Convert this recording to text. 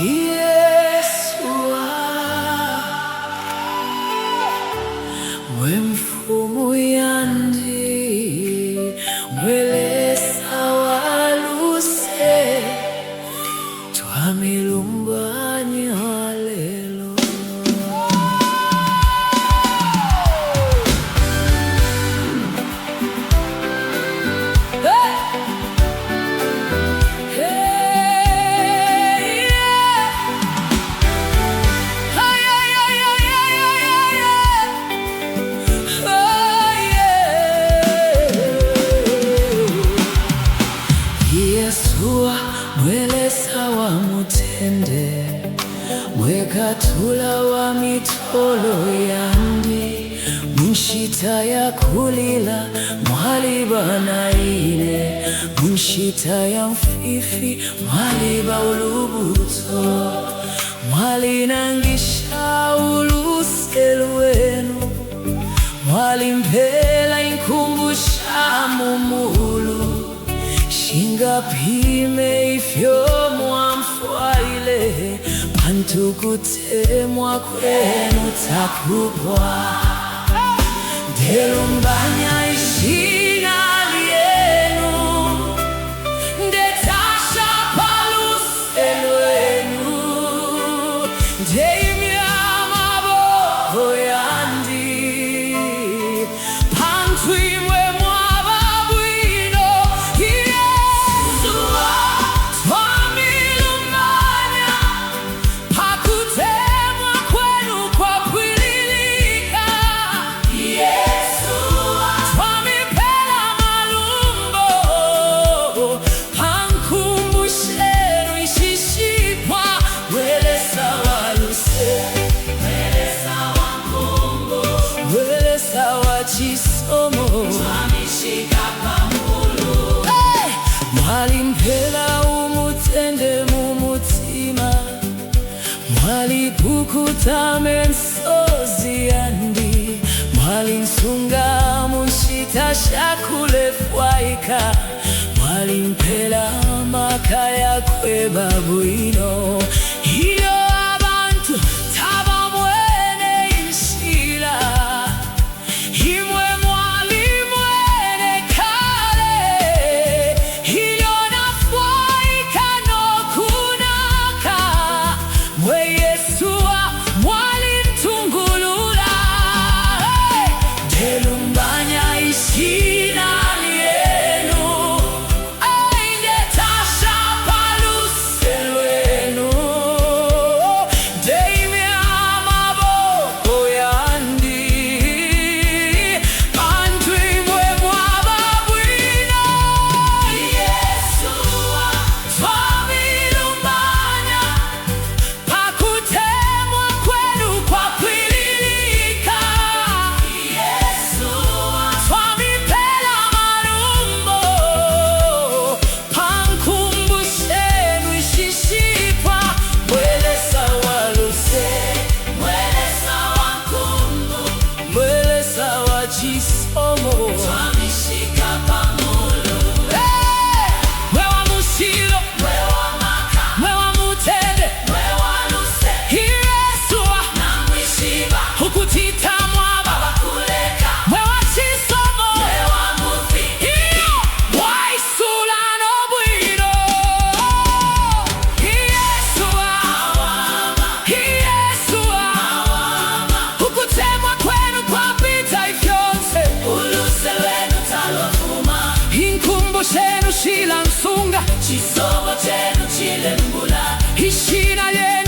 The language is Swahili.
Yesua mfumu yandi mwelesa waluse twamilumbanya lelo Yesua mwelesa wa mutende mwekatula wa mitolo yandi munshita ya kulila mwaliba na ine munshita ya mfifi mwaliba ulubuto mwalinangisha uluselwenu mwalimpela inkumbusha mumulu shingapime ifyo mwamfwaile pantukutemwa kwenu takupwa ndelumbanya ishina lyenu ndetasha paluselwenu ndeimya maboko yandi pantwimwe mwalimpela umutende mumutima mwalipukuta mensozi yandi mwalinsunga munshita shakule fwaika mwalimpela makaya kwe babuino iyo abantu tabamwene inshila imwe Chilansunga chisomo chenu chilembula ishina ye